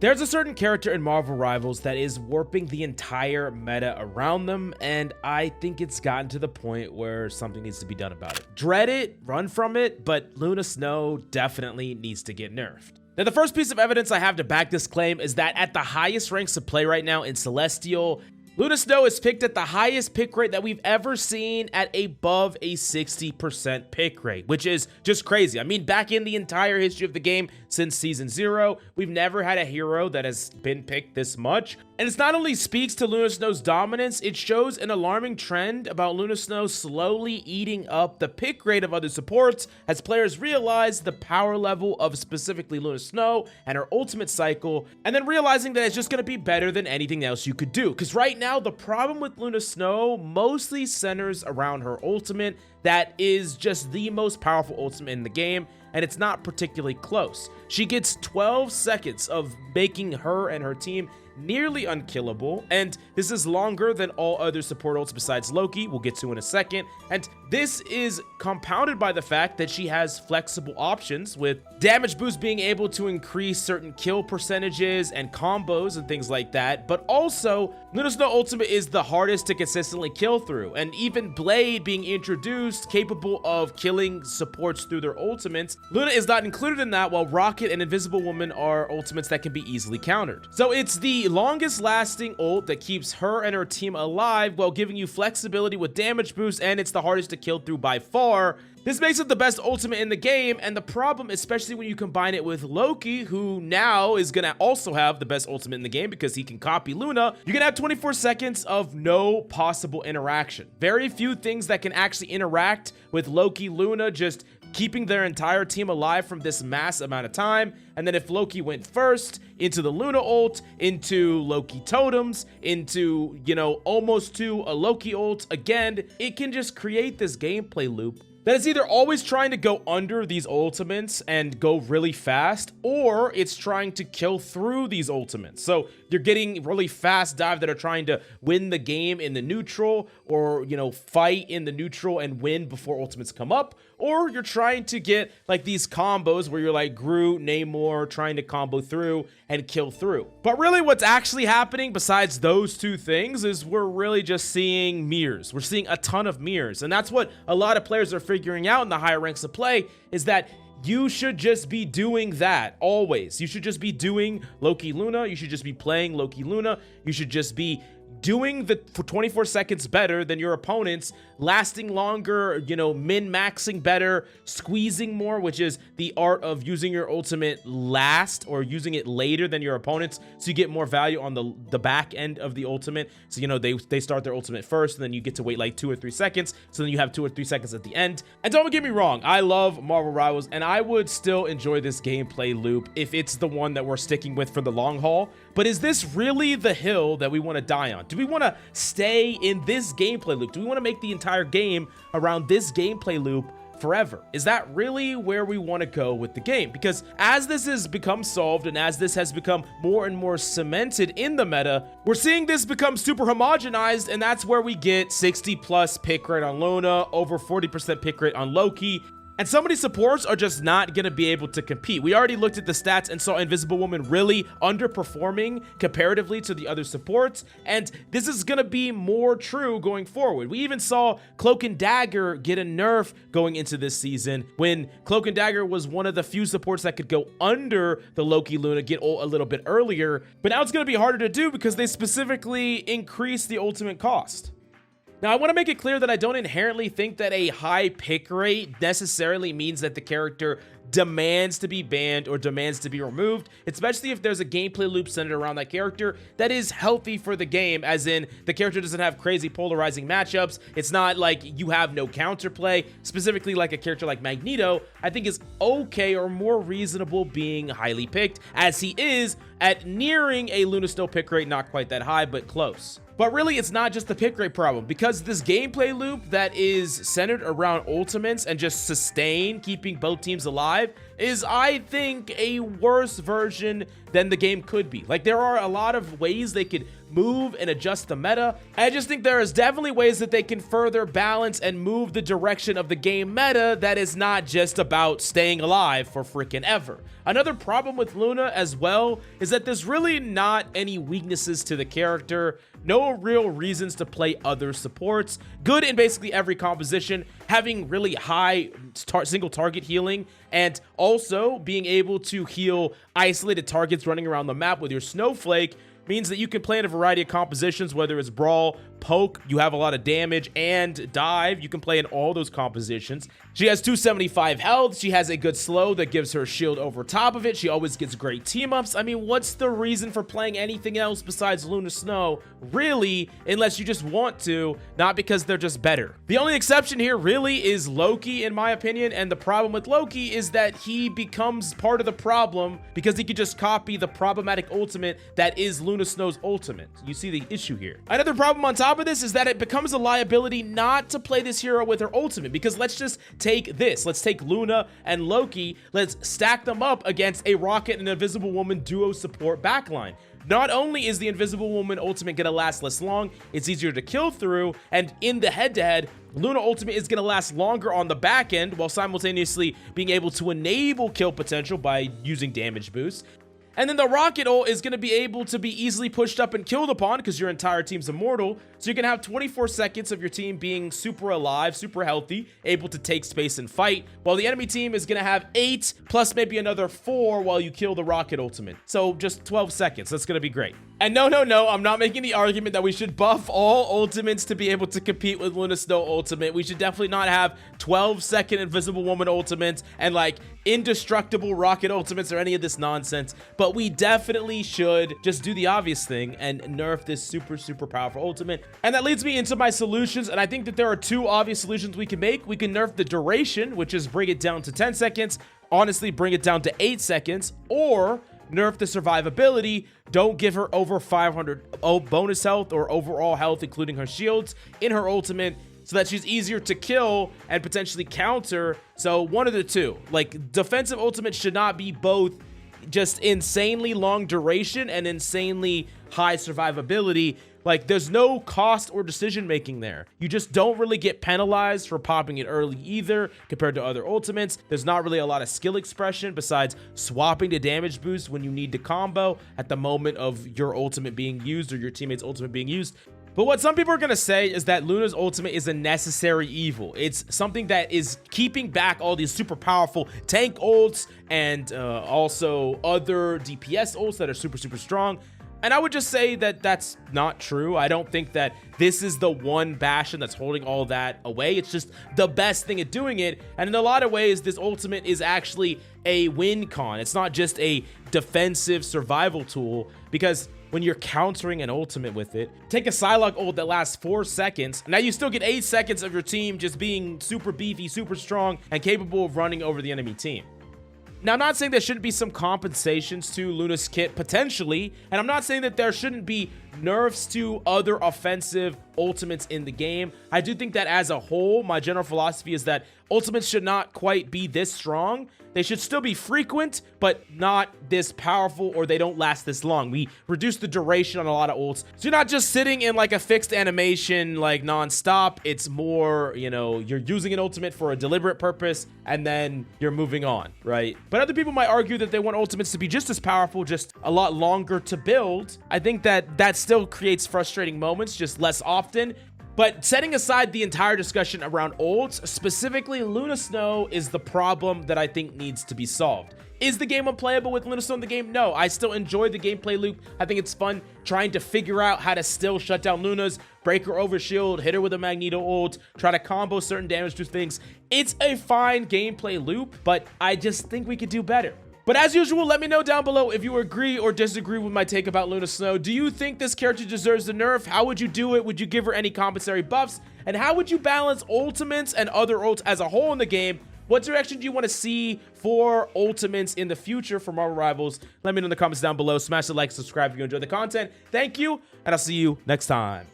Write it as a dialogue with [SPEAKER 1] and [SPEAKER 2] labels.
[SPEAKER 1] There's a certain character in Marvel Rivals that is warping the entire meta around them, and I think it's gotten to the point where something needs to be done about it. Dread it, run from it, but Luna Snow definitely needs to get nerfed. Now, the first piece of evidence I have to back this claim is that at the highest ranks of play right now in Celestial, Luna Snow is picked at the highest pick rate that we've ever seen at above a 60% pick rate, which is just crazy. I mean, back in the entire history of the game since Season 0, we've never had a hero that has been picked this much. And it's not only speaks to Luna Snow's dominance, it shows an alarming trend about Luna Snow slowly eating up the pick rate of other supports as players realize the power level of specifically Luna Snow and her ultimate cycle, and then realizing that it's just going to be better than anything else you could do. Because right now, the problem with Luna Snow mostly centers around her ultimate that is just the most powerful ultimate in the game, and it's not particularly close. She gets 12 seconds of making her and her team nearly unkillable, and this is longer than all other support ults besides Loki, we'll get to in a second, and this is compounded by the fact that she has flexible options with damage boost being able to increase certain kill percentages and combos and things like that, but also Luna Snow ultimate is the hardest to consistently kill through, and even Blade being introduced capable of killing supports through their ultimates, Luna is not included in that, while Rocket and Invisible Woman are ultimates that can be easily countered. So it's the longest lasting ult that keeps her and her team alive while giving you flexibility with damage boost, and it's the hardest to kill through by far. This makes it the best ultimate in the game, and the problem, especially when you combine it with Loki, who now is gonna also have the best ultimate in the game because he can copy Luna, you're gonna have 24 seconds of no possible interaction. Very few things that can actually interact with Loki Luna, just keeping their entire team alive from this mass amount of time. And then if Loki went first into the Luna ult, into Loki totems, into, you know, almost to a Loki ult again, it can just create this gameplay loop that is either always trying to go under these ultimates and go really fast, or it's trying to kill through these ultimates. So you're getting really fast dive that are trying to win the game in the neutral, or, you know, fight in the neutral and win before ultimates come up, or you're trying to get like these combos where you're like Groot, Namor, trying to combo through and kill through. But really what's actually happening besides those two things is we're really just seeing mirrors. We're seeing a ton of mirrors, and that's what a lot of players are figuring out in the higher ranks of play, is that you should just be doing that always. You should just be doing Loki Luna. You should just be playing Loki Luna. You should just be doing the for 24 seconds better than your opponents, lasting longer, you know, min-maxing better, squeezing more, which is the art of using your ultimate last or using it later than your opponents, so you get more value on the back end of the ultimate. So, you know, they start their ultimate first, and then you get to wait like 2 or 3 seconds, so then you have 2 or 3 seconds at the end. And don't get me wrong, I love Marvel Rivals, and I would still enjoy this gameplay loop if it's the one that we're sticking with for the long haul. But is this really the hill that we want to die on? Do we want to stay in this gameplay loop? Do we want to make the entire game around this gameplay loop forever? Is that really where we want to go with the game? Because as this has become solved and as this has become more and more cemented in the meta, we're seeing this become super homogenized, and that's where we get 60+ pick rate on Luna, over 40% pick rate on Loki. And some of these supports are just not going to be able to compete. We already looked at the stats and saw Invisible Woman really underperforming comparatively to the other supports. And this is going to be more true going forward. We even saw Cloak and Dagger get a nerf going into this season, when Cloak and Dagger was one of the few supports that could go under the Loki Luna, get ult a little bit earlier. But now it's going to be harder to do because they specifically increased the ultimate cost. Now, I want to make it clear that I don't inherently think that a high pick rate necessarily means that the character demands to be banned or demands to be removed, especially if there's a gameplay loop centered around that character that is healthy for the game, as in the character doesn't have crazy polarizing matchups. It's not like you have no counterplay, specifically like a character like Magneto, I think is okay or more reasonable being highly picked, as he is at nearing a Luna Snow pick rate, not quite that high, but close. But really, it's not just the pick rate problem, because this gameplay loop that is centered around ultimates and just sustain keeping both teams alive is, I think, a worse version than the game could be. Like, there are a lot of ways they could move and adjust the meta. I just think there is definitely ways that they can further balance and move the direction of the game meta that is not just about staying alive for freaking ever. Another problem with Luna as well is that there's really not any weaknesses to the character, no real reasons to play other supports, good in basically every composition, having really high single target healing, and also being able to heal isolated targets running around the map with your Snowflake means that you can play in a variety of compositions, whether it's brawl, poke, you have a lot of damage, and dive. You can play in all those compositions. She has 275 health. She has a good slow that gives her shield over top of it. She always gets great team-ups. I mean, what's the reason for playing anything else besides Luna Snow? Really, unless you just want to, not because they're just better. The only exception here really is Loki, in my opinion, and the problem with Loki is that he becomes part of the problem because he could just copy the problematic ultimate that is Luna Snow's ultimate. You see the issue here. Another problem on top of this is that it becomes a liability not to play this hero with her ultimate, because let's just take this. Let's take Luna and Loki. Let's stack them up against a Rocket and Invisible Woman duo support backline. Not only is the Invisible Woman ultimate gonna last less long, it's easier to kill through, and in the head-to-head, Luna ultimate is gonna last longer on the back end while simultaneously being able to enable kill potential by using damage boosts. And then the Rocket ult is going to be able to be easily pushed up and killed upon because your entire team's immortal. So you can have 24 seconds of your team being super alive, super healthy, able to take space and fight, while the enemy team is going to have 8 plus maybe another 4 while you kill the Rocket ultimate. So just 12 seconds. That's going to be great. And no, I'm not making the argument that we should buff all ultimates to be able to compete with Luna Snow ultimate. We should definitely not have 12-second Invisible Woman ultimates and like indestructible Rocket ultimates or any of this nonsense. But we definitely should just do the obvious thing and nerf this super powerful ultimate. And that leads me into my solutions. And I think that there are 2 obvious solutions we can make. We can nerf the duration, which is bring it down to 10 seconds. Honestly, bring it down to 8 seconds, or nerf the survivability. Don't give her over 500 bonus health or overall health, including her shields, in her ultimate, so that she's easier to kill and potentially counter. So one of the two. Like, defensive ultimates should not be both just insanely long duration and insanely high survivability. Like, there's no cost or decision making there. You just don't really get penalized for popping it early either compared to other ultimates. There's not really a lot of skill expression besides swapping to damage boost when you need to combo at the moment of your ultimate being used or your teammate's ultimate being used. But what some people are going to say is that Luna's ultimate is a necessary evil. It's something that is keeping back all these super powerful tank ults and also other DPS ults that are super strong. And I would just say that that's not true. I don't think that this is the one bastion that's holding all that away. It's just the best thing at doing it. And in a lot of ways, this ultimate is actually a win con. It's not just a defensive survival tool, because when you're countering an ultimate with it, take a Psylocke ult that lasts 4 seconds. Now you still get 8 seconds of your team just being super beefy, super strong, and capable of running over the enemy team. Now, I'm not saying there shouldn't be some compensations to Luna's kit, potentially, and I'm not saying that there shouldn't be nerfs to other offensive ultimates in the game. I do think that as a whole, my general philosophy is that ultimates should not quite be this strong. They should still be frequent, but not this powerful, or they don't last this long. We reduce the duration on a lot of ults. So you're not just sitting in like a fixed animation, like non-stop. It's more, you know, you're using an ultimate for a deliberate purpose and then you're moving on, right? But other people might argue that they want ultimates to be just as powerful, just a lot longer to build. I think that that still creates frustrating moments, just less often. But setting aside the entire discussion around ults, specifically Luna Snow is the problem that I think needs to be solved. Is the game unplayable with Luna Snow in the game? No, I still enjoy the gameplay loop. I think it's fun trying to figure out how to still shut down Luna's, break her over shield, hit her with a Magneto ult, try to combo certain damage to things. It's a fine gameplay loop, but I just think we could do better. But as usual, let me know down below if you agree or disagree with my take about Luna Snow. Do you think this character deserves a nerf? How would you do it? Would you give her any compensatory buffs? And how would you balance ultimates and other ults as a whole in the game? What direction do you want to see for ultimates in the future for Marvel Rivals? Let me know in the comments down below. Smash the like, subscribe if you enjoy the content. Thank you, and I'll see you next time.